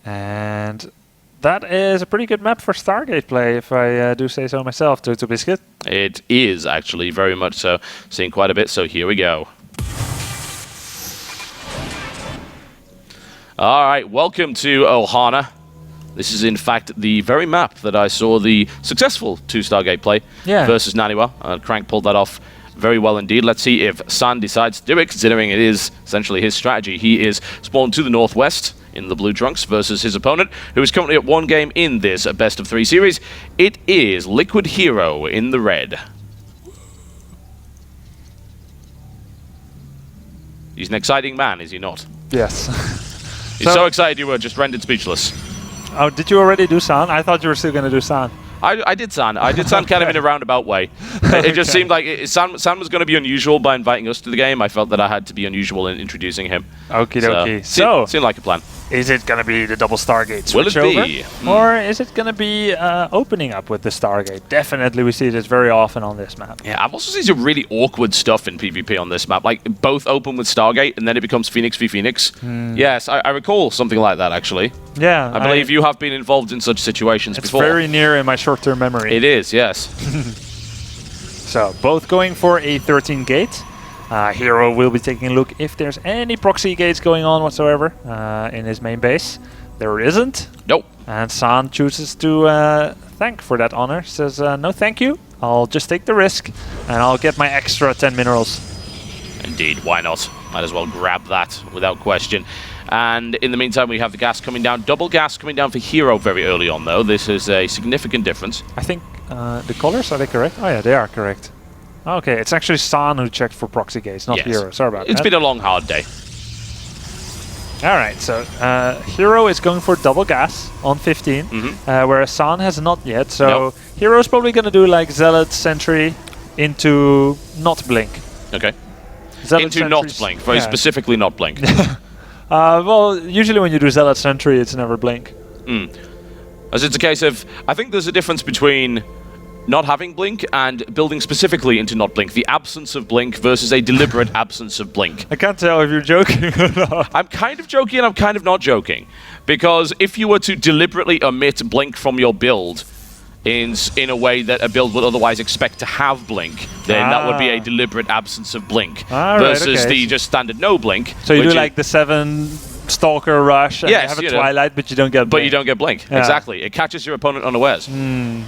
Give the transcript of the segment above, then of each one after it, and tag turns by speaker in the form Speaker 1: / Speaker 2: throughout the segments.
Speaker 1: And that is a pretty good map for Stargate play, if I do say so myself, to Biscuit.
Speaker 2: It is actually very much so. Seeing quite a bit, so here we go. Alright, welcome to Ohana. This is in fact the very map that I saw the successful 2 Stargate play versus Naniwa. Crank pulled that off very well indeed. Let's see if San decides to do it, considering it is essentially his strategy. He is spawned to the northwest in the blue trunks versus his opponent, who is currently at 1 game in this best of 3 series. It is Liquid Hero in the red. He's an exciting man, is he not?
Speaker 1: Yes.
Speaker 2: He's so excited you were just rendered speechless.
Speaker 1: Oh, did you already do San? I thought you were still going to do San.
Speaker 2: I did San. I did San kind of in a roundabout way. It just seemed like San was going to be unusual by inviting us to the game. I felt that I had to be unusual in introducing him.
Speaker 1: Okie dokie. So,
Speaker 2: seemed like a plan.
Speaker 1: Is it going to be the double Stargate switch
Speaker 2: Will it be?
Speaker 1: Or is it going to be opening up with the Stargate? Definitely we see this very often on this map.
Speaker 2: Yeah, I've also seen some really awkward stuff in PvP on this map. Like, both open with Stargate, and then it becomes Phoenix v Phoenix. Yes, I recall something like that, actually.
Speaker 1: Yeah.
Speaker 2: I believe you have been involved in such situations before.
Speaker 1: It's very near in my short-term memory.
Speaker 2: It is, yes.
Speaker 1: So, both going for a 13 gate. Hero will be taking a look if there's any proxy gates going on whatsoever in his main base. There isn't.
Speaker 2: Nope.
Speaker 1: And San chooses to thank for that honor. Says, no thank you. I'll just take the risk and I'll get my extra 10 minerals.
Speaker 2: Indeed, why not? Might as well grab that without question. And in the meantime, we have the gas coming down. Double gas coming down for Hero very early on, though. This is a significant difference.
Speaker 1: I think the colors, are they correct? Oh yeah, they are correct. Okay, it's actually San who checked for proxy gates, not Hero. Sorry about that.
Speaker 2: It's been a long, hard day.
Speaker 1: Alright, so Hero is going for double gas on 15, whereas San has not yet. So Hero's probably going to do like Zealot Sentry into not Blink.
Speaker 2: Okay.
Speaker 1: Zealot
Speaker 2: into not Blink, very specifically not Blink.
Speaker 1: Well, usually when you do Zealot Sentry, it's never Blink.
Speaker 2: As it's a case of, I think there's a difference between not having Blink and building specifically into not Blink. The absence of Blink versus a deliberate absence of Blink.
Speaker 1: I can't tell if you're joking or not.
Speaker 2: I'm kind of joking and I'm kind of not joking. Because if you were to deliberately omit Blink from your build in a way that a build would otherwise expect to have Blink, then that would be a deliberate absence of Blink. Versus the just standard no Blink.
Speaker 1: So you do like the 7 Stalker Rush and you have a Twilight, but you don't get Blink.
Speaker 2: But you don't get Blink, exactly. It catches your opponent unawares. And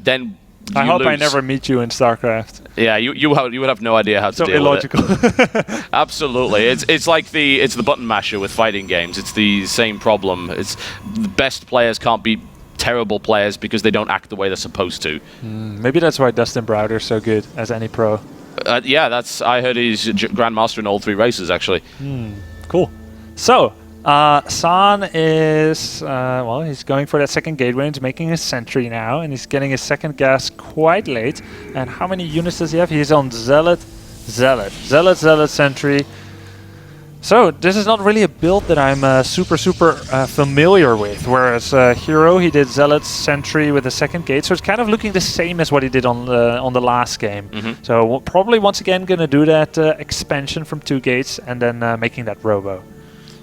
Speaker 2: then
Speaker 1: I hope
Speaker 2: lose.
Speaker 1: I never meet you in StarCraft.
Speaker 2: Yeah, you would have no idea how to deal
Speaker 1: illogical.
Speaker 2: with it. Absolutely, it's like the button masher with fighting games. It's the same problem. It's the best players can't beat terrible players because they don't act the way they're supposed to.
Speaker 1: Maybe that's why Dustin Browder's so good as any pro.
Speaker 2: Yeah, I heard he's Grandmaster in all 3 races actually.
Speaker 1: Cool. So. San is, well, he's going for that second gateway. He's making his sentry now, and he's getting his second gas quite late. And how many units does he have? He's on Zealot, Sentry. So, this is not really a build that I'm super familiar with. Whereas Hero, he did Zealot, Sentry with the second gate. So it's kind of looking the same as what he did on the last game. So probably once again going to do that expansion from 2 gates and then making that robo.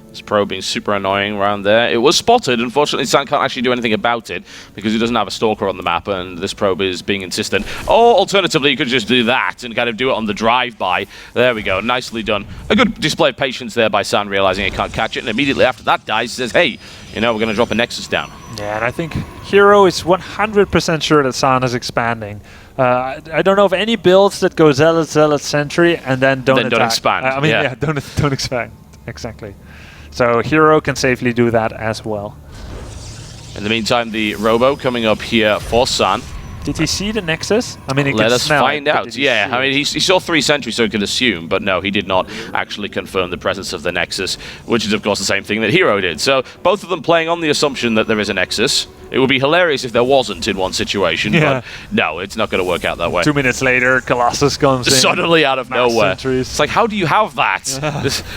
Speaker 2: This probe being super annoying around there. It was spotted. Unfortunately, San can't actually do anything about it because he doesn't have a stalker on the map and this probe is being insistent. Or alternatively, you could just do that and kind of do it on the drive-by. There we go. Nicely done. A good display of patience there by San, realizing he can't catch it. And immediately after that dies, says, hey, you know, we're going to drop a Nexus down. Yeah,
Speaker 1: and I think Hero is 100% sure that San is expanding. I don't know of any builds that go Zealot, Sentry, and then don't attack.
Speaker 2: Don't expand.
Speaker 1: I mean, don't expand. Exactly. So Hero can safely do that as well.
Speaker 2: In the meantime, the Robo coming up here for San.
Speaker 1: Did he see the Nexus? I mean,
Speaker 2: let us find out. Yeah, I mean, he saw 3 sentries, so he could assume, but no, he did not actually confirm the presence of the Nexus, which is, of course, the same thing that Hero did. So both of them playing on the assumption that there is a Nexus. It would be hilarious if there wasn't in one situation, but no, it's not going to work out that way.
Speaker 1: 2 minutes later, Colossus comes in.
Speaker 2: Suddenly out of nowhere.
Speaker 1: Sentries.
Speaker 2: It's like, how do you have that?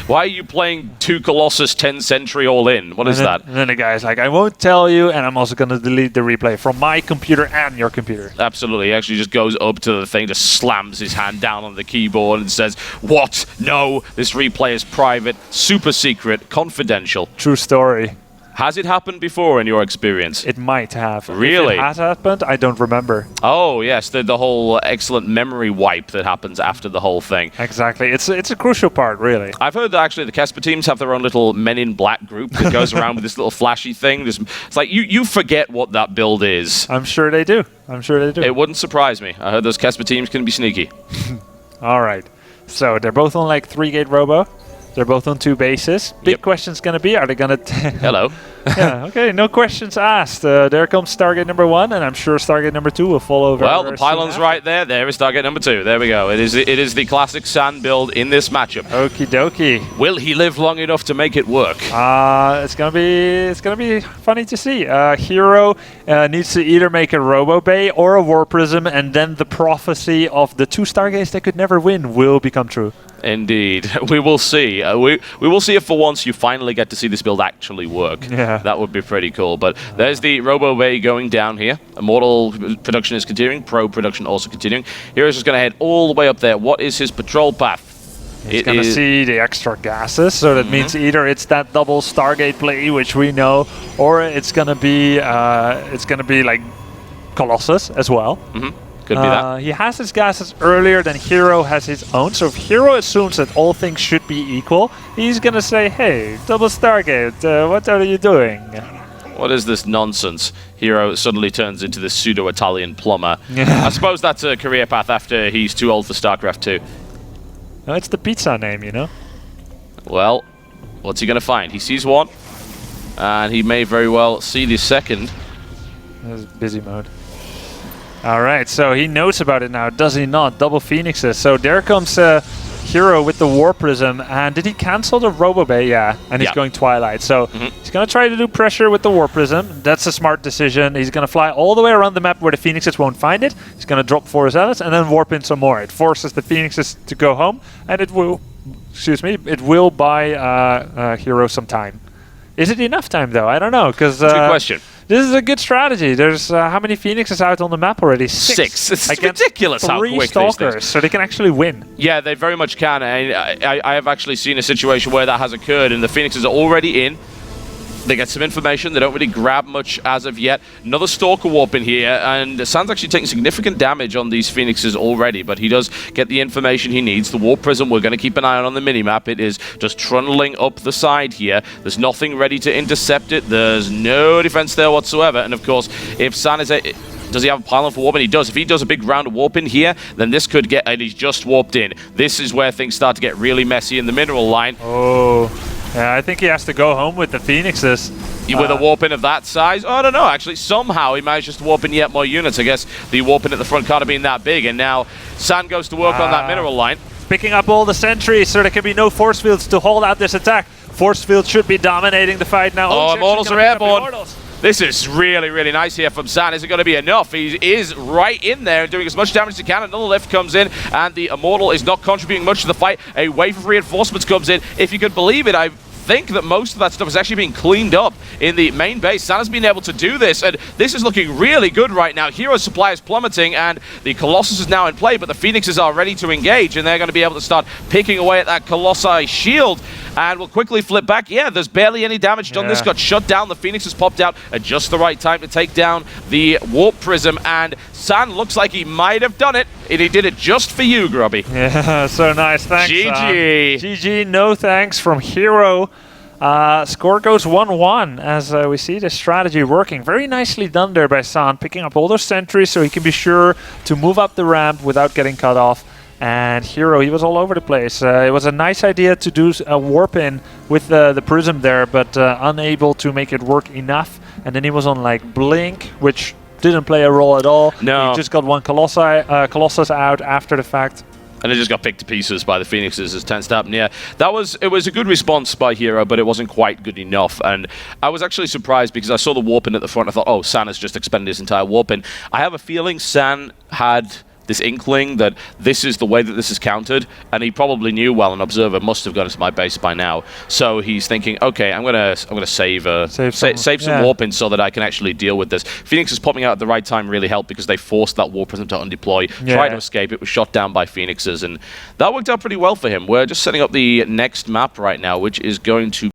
Speaker 2: Why are you playing 2 Colossus 10 Sentry all in? What is that?
Speaker 1: And then the guy's like, I won't tell you, and I'm also going to delete the replay from my computer and your computer.
Speaker 2: Absolutely. He actually just goes up to the thing, just slams his hand down on the keyboard and says, what? No, this replay is private, super secret, confidential.
Speaker 1: True story.
Speaker 2: Has it happened before in your experience?
Speaker 1: It might have.
Speaker 2: Really?
Speaker 1: If it has happened, I don't remember.
Speaker 2: Oh, yes, the whole excellent memory wipe that happens after the whole thing.
Speaker 1: Exactly. It's a crucial part, really.
Speaker 2: I've heard that actually the Kesper teams have their own little Men in Black group that goes around with this little flashy thing. It's like you forget what that build is.
Speaker 1: I'm sure they do. I'm sure they do.
Speaker 2: It wouldn't surprise me. I heard those Kesper teams can be sneaky.
Speaker 1: All right. So they're both on like 3-gate robo. They're both on 2 bases. Big question's going to be, are they going to...
Speaker 2: Hello.
Speaker 1: Yeah, okay, no questions asked. There comes Stargate number 1, and I'm sure Stargate number 2 will follow very,
Speaker 2: well,
Speaker 1: very
Speaker 2: the pylon's right there. There is Stargate number 2. There we go. It is the classic San build in this matchup.
Speaker 1: Okie dokie.
Speaker 2: Will he live long enough to make it work?
Speaker 1: It's gonna be funny to see. Hero needs to either make a Robo Bay or a War Prism, and then the prophecy of the 2 Stargates that could never win will become true.
Speaker 2: Indeed. We will see. We will see if for once you finally get to see this build actually work.
Speaker 1: Yeah.
Speaker 2: That would be pretty cool. But there's the Robo Bay going down here. Immortal production is continuing. Pro production also continuing. Hero's just going to head all the way up there. What is his patrol path?
Speaker 1: He's going to see the extra gases, so that means either it's that double Stargate play, which we know, or it's going to be like Colossus as well.
Speaker 2: Could be that.
Speaker 1: He has his gases earlier than Hero has his own, so if Hero assumes that all things should be equal, he's gonna say, hey, double Stargate, what are you doing?
Speaker 2: What is this nonsense? Hero suddenly turns into this pseudo-Italian plumber. I suppose that's a career path after he's too old for StarCraft 2.
Speaker 1: No, it's the pizza name, you know?
Speaker 2: Well, what's he gonna find? He sees one, and he may very well see the second.
Speaker 1: This is busy mode. Alright, so he knows about it now, does he not? Double Phoenixes. So there comes Hero with the War Prism. And did he cancel the Robo Bay? Yeah, and he's going Twilight. So he's going to try to do pressure with the War Prism. That's a smart decision. He's going to fly all the way around the map where the Phoenixes won't find it. He's going to drop 4 zealots and then warp in some more. It forces the Phoenixes to go home, and it will, it will buy Hero some time. Is it enough time, though? I don't know, because...
Speaker 2: Good question.
Speaker 1: This is a good strategy. There's how many Phoenixes out on the map already?
Speaker 2: 6. It's ridiculous how quick
Speaker 1: Stalkers, so they can actually win.
Speaker 2: Yeah, they very much can. I have actually seen a situation where that has occurred, and the Phoenixes are already in. They get some information. They don't really grab much as of yet. Another Stalker warp in here, and San's actually taking significant damage on these Phoenixes already, but he does get the information he needs. The Warp Prism, we're going to keep an eye on the minimap. It is just trundling up the side here. There's nothing ready to intercept it. There's no defense there whatsoever, and of course, if San is does he have a pylon for warping? He does. If he does a big round of warp in here, then this could get, and he's just warped in. This is where things start to get really messy in the mineral line.
Speaker 1: Oh. Yeah, I think he has to go home with the Phoenixes.
Speaker 2: With a warp in of that size? Oh, I don't know, actually. Somehow he manages to warp in yet more units. I guess the warp in at the front can't have been that big, and now San goes to work on that mineral line.
Speaker 1: Picking up all the sentries so there can be no force fields to hold out this attack. Force field should be dominating the fight now.
Speaker 2: Oh, Immortals are airborne. This is really, really nice here from San. Is it going to be enough? He is right in there and doing as much damage as he can. Another lift comes in, and the Immortal is not contributing much to the fight. A wave of reinforcements comes in. If you could believe it, I think that most of that stuff is actually being cleaned up in the main base. San has been able to do this, and this is looking really good right now. Hero's supply is plummeting, and the Colossus is now in play, but the Phoenixes are ready to engage, and they're going to be able to start picking away at that Colossi shield. And we'll quickly flip back. Yeah, there's barely any damage done. This got shut down. The Phoenix has popped out at just the right time to take down the Warp Prism, and San looks like he might have done it. And he did it just for you, Grubby.
Speaker 1: Yeah, so nice. Thanks,
Speaker 2: GG.
Speaker 1: GG, no thanks from Hero. Score goes 1-1 as we see the strategy working. Very nicely done there by San, picking up all those sentries so he can be sure to move up the ramp without getting cut off. And Hero, he was all over the place. It was a nice idea to do a warp in with the Prism there, but unable to make it work enough. And then he was on like Blink, which didn't play a role at all.
Speaker 2: No.
Speaker 1: He just got one Colossus out after the fact.
Speaker 2: And it just got picked to pieces by the Phoenixes as tends to happen. Yeah, it was a good response by Hero, but it wasn't quite good enough. And I was actually surprised because I saw the warp in at the front. I thought, oh, San has just expended his entire warp in. I have a feeling San had this inkling that this is the way that this is countered, and he probably knew well. An observer must have gone to my base by now, so he's thinking, okay, I'm gonna save some warp in so that I can actually deal with this. Phoenix is popping out at the right time really helped because they forced that Warp Prism to undeploy, try to escape. It was shot down by Phoenixes, and that worked out pretty well for him. We're just setting up the next map right now, which is going to